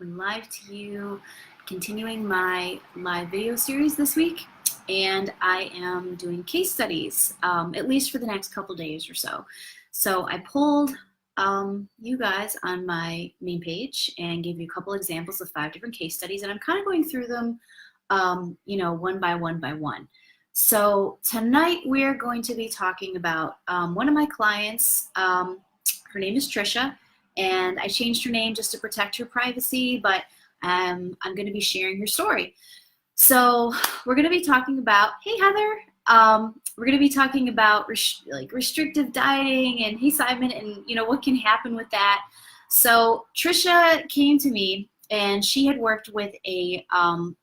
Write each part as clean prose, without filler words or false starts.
coming live to you, continuing my live video series this week. And I am doing case studies, at least for the next couple days or so. So I pulled you guys on my main page and gave you a couple examples of 5 different case studies, and I'm kind of going through them, one by one. So tonight we're going to be talking about one of my clients. Her name is Trisha, and I changed her name just to protect her privacy, but I'm going to be sharing her story. So we're going to be talking about, hey Heather, we're going to be talking about restrictive dieting and hey Simon, and what can happen with that. So Trisha came to me, and she had worked with a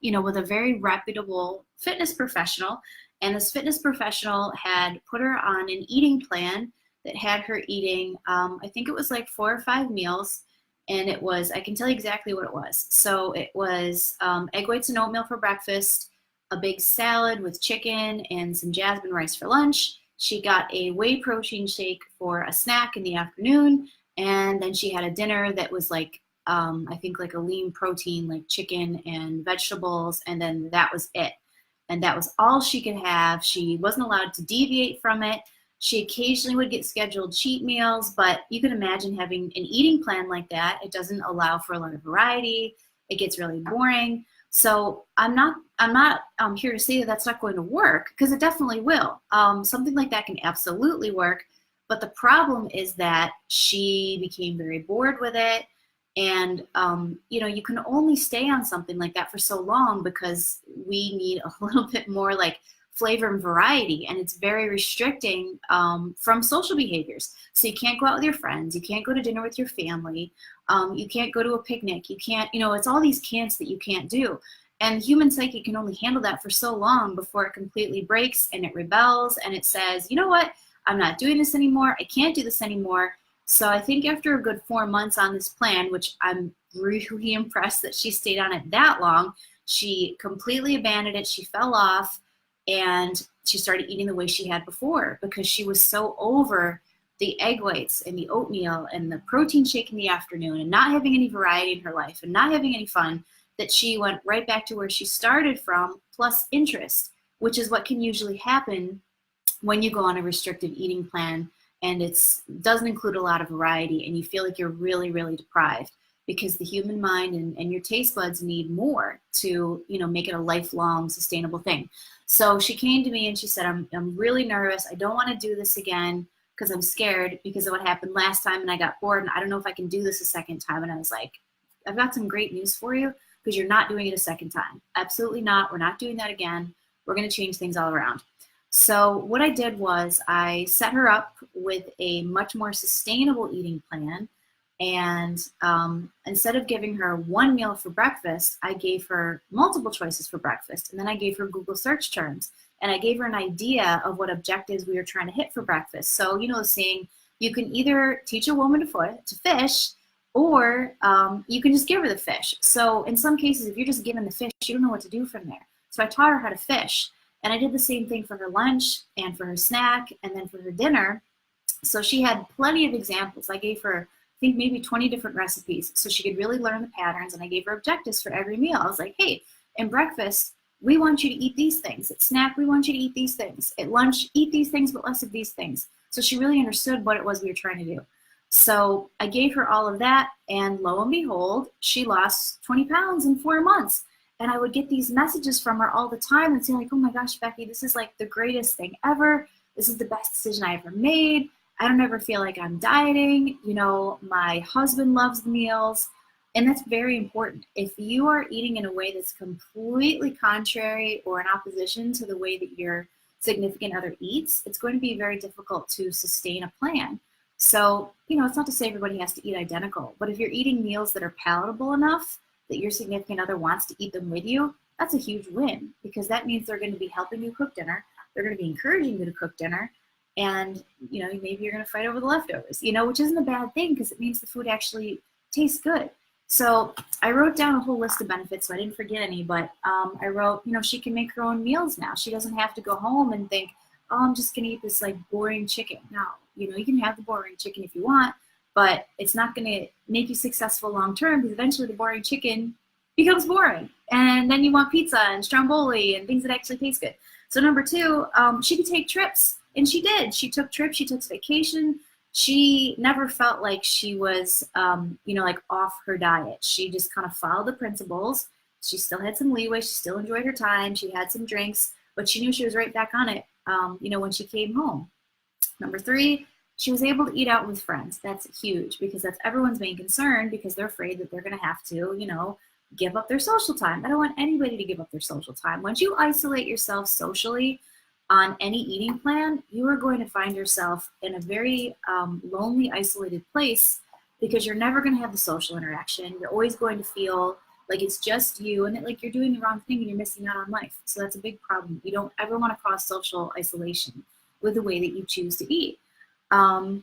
with a very reputable fitness professional, and this fitness professional had put her on an eating plan that had her eating, I think it was like 4 or 5 meals. And it was, I can tell you exactly what it was. So it was egg whites and oatmeal for breakfast, a big salad with chicken and some jasmine rice for lunch. She got a whey protein shake for a snack in the afternoon. And then she had a dinner that was like, I think like a lean protein, like chicken and vegetables. And then that was it. And that was all she could have. She wasn't allowed to deviate from it. She occasionally would get scheduled cheat meals, but you can imagine having an eating plan like that. It doesn't allow for a lot of variety. It gets really boring. So I'm not here to say that that's not going to work, because it definitely will. Something like that can absolutely work, but the problem is that she became very bored with it. And, you can only stay on something like that for so long because we need a little bit more like flavor and variety, and it's very restricting from social behaviors. So you can't go out with your friends, you can't go to dinner with your family, you can't go to a picnic, you can't, it's all these can'ts that you can't do. And the human psyche can only handle that for so long before it completely breaks and it rebels and it says, you know what, I'm not doing this anymore, I can't do this anymore. So I think after a good 4 months on this plan, which I'm really impressed that she stayed on it that long, she completely abandoned it, she fell off. And she started eating the way she had before because she was so over the egg whites and the oatmeal and the protein shake in the afternoon and not having any variety in her life and not having any fun that she went right back to where she started from, plus interest, which is what can usually happen when you go on a restrictive eating plan and it doesn't include a lot of variety and you feel like you're really, really deprived, because the human mind and your taste buds need more to, make it a lifelong sustainable thing. So she came to me and she said, I'm really nervous. I don't want to do this again because I'm scared because of what happened last time and I got bored and I don't know if I can do this a second time. And I was like, I've got some great news for you, because you're not doing it a second time. Absolutely not. We're not doing that again. We're going to change things all around. So what I did was I set her up with a much more sustainable eating plan. And instead of giving her 1 meal for breakfast, I gave her multiple choices for breakfast. And then I gave her Google search terms. And I gave her an idea of what objectives we were trying to hit for breakfast. So, the saying, you can either teach a woman to fish, or you can just give her the fish. So in some cases, if you're just given the fish, you don't know what to do from there. So I taught her how to fish. And I did the same thing for her lunch and for her snack and then for her dinner. So she had plenty of examples. I gave her, I think, maybe 20 different recipes so she could really learn the patterns, and I gave her objectives for every meal. I was like, hey, in breakfast, we want you to eat these things. At snack, we want you to eat these things. At lunch, eat these things, but less of these things. So she really understood what it was we were trying to do. So I gave her all of that, and lo and behold, she lost 20 pounds in 4 months. And I would get these messages from her all the time and say like, oh my gosh, Becky, this is like the greatest thing ever. This is the best decision I ever made. I don't ever feel like I'm dieting. My husband loves the meals. And that's very important. If you are eating in a way that's completely contrary or in opposition to the way that your significant other eats, it's going to be very difficult to sustain a plan. So, it's not to say everybody has to eat identical, but if you're eating meals that are palatable enough that your significant other wants to eat them with you, that's a huge win, because that means they're going to be helping you cook dinner. They're going to be encouraging you to cook dinner. And, maybe you're going to fight over the leftovers, which isn't a bad thing because it means the food actually tastes good. So I wrote down a whole list of benefits, so I didn't forget any, but I wrote, she can make her own meals now. She doesn't have to go home and think, oh, I'm just going to eat this like boring chicken. No, you can have the boring chicken if you want, but it's not going to make you successful long term, because eventually the boring chicken becomes boring, and then you want pizza and stromboli and things that actually taste good. So number two, she could take trips, and she did. She took trips, she took vacation. She never felt like she was, like off her diet. She just kind of followed the principles. She still had some leeway. She still enjoyed her time. She had some drinks, but she knew she was right back on it, when she came home. Number three, she was able to eat out with friends. That's huge, because that's everyone's main concern, because they're afraid that they're going to have to, give up their social time. I don't want anybody to give up their social time. Once you isolate yourself socially on any eating plan, you are going to find yourself in a very lonely, isolated place, because you're never going to have the social interaction. You're always going to feel like it's just you, and that like you're doing the wrong thing and you're missing out on life. So that's a big problem. You don't ever want to cause social isolation with the way that you choose to eat. I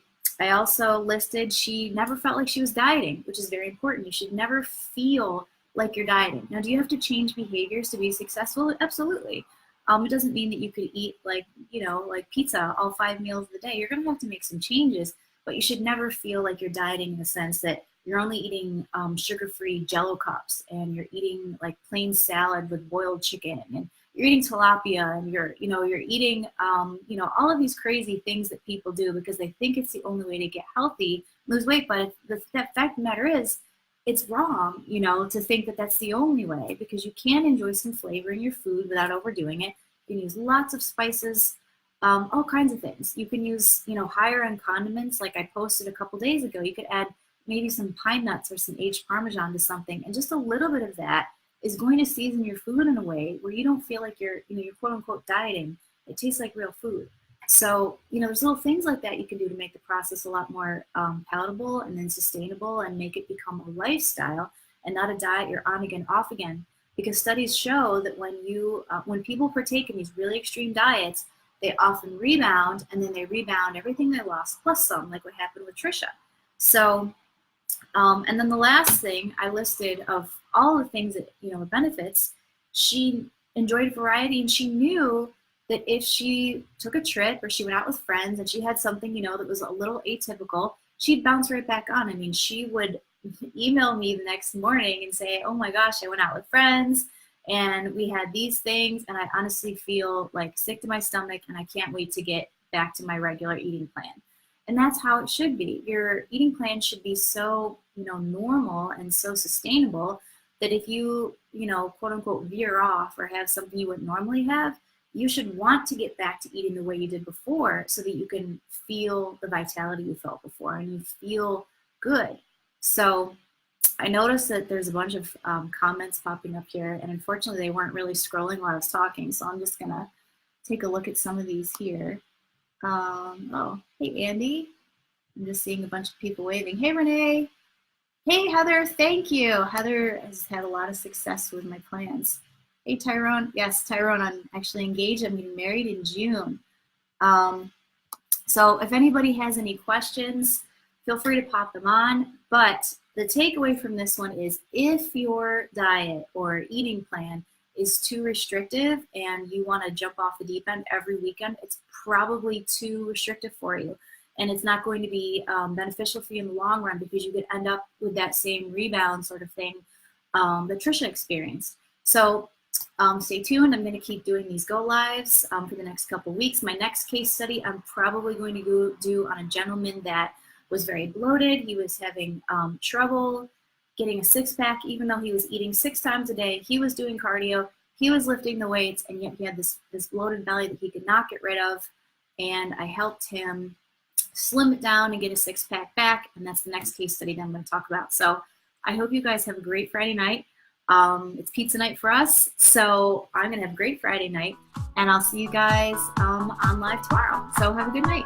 also listed she never felt like she was dieting, which is very important. You should never feel like you're dieting. Now, do you have to change behaviors to be successful? Absolutely. It doesn't mean that you could eat like pizza all 5 meals of the day. You're going to have to make some changes, but you should never feel like you're dieting in the sense that you're only eating sugar-free Jell-O cups, and you're eating like plain salad with boiled chicken, and you're eating tilapia, and you're eating, all of these crazy things that people do because they think it's the only way to get healthy, lose weight. But the fact of the matter is, it's wrong, to think that that's the only way, because you can enjoy some flavor in your food without overdoing it. You can use lots of spices, all kinds of things. You can use, higher end condiments, like I posted a couple days ago. You could add maybe some pine nuts or some aged Parmesan to something, and just a little bit of that is going to season your food in a way where you don't feel like you're quote unquote dieting. It tastes like real food. So, there's little things like that you can do to make the process a lot more palatable and then sustainable, and make it become a lifestyle and not a diet you're on again, off again. Because studies show that when people partake in these really extreme diets, they often rebound, and then they rebound everything they lost plus some, like what happened with Trisha. So, and then the last thing I listed of all the things that, benefits, she enjoyed variety, and she knew that if she took a trip or she went out with friends and she had something, that was a little atypical, she'd bounce right back on. I mean, she would email me the next morning and say, oh my gosh, I went out with friends and we had these things, and I honestly feel like sick to my stomach, and I can't wait to get back to my regular eating plan. And that's how it should be. Your eating plan should be so, normal and so sustainable that if you, quote unquote, veer off or have something you wouldn't normally have, you should want to get back to eating the way you did before, so that you can feel the vitality you felt before and you feel good. So I noticed that there's a bunch of comments popping up here, and unfortunately they weren't really scrolling while I was talking, so I'm just gonna take a look at some of these here. Oh, hey Andy. I'm just seeing a bunch of people waving. Hey Renee. Hey Heather, thank you. Heather has had a lot of success with my plans. Hey Tyrone. Yes, Tyrone, I'm actually engaged. I'm getting married in June. So if anybody has any questions, feel free to pop them on. But the takeaway from this one is, if your diet or eating plan is too restrictive and you want to jump off the deep end every weekend, it's probably too restrictive for you. And it's not going to be beneficial for you in the long run, because you could end up with that same rebound sort of thing that Trisha experienced. So stay tuned. I'm going to keep doing these go lives for the next couple weeks. My next case study I'm probably going to go do on a gentleman that was very bloated. He was having trouble getting a six-pack, even though he was eating 6 times a day. He was doing cardio, he was lifting the weights, and yet he had this bloated belly that he could not get rid of. And I helped him slim it down and get a 6-pack back. And that's the next case study that I'm going to talk about. So I hope you guys have a great Friday night. It's pizza night for us, so I'm going to have a great Friday night, and I'll see you guys on live tomorrow. So have a good night.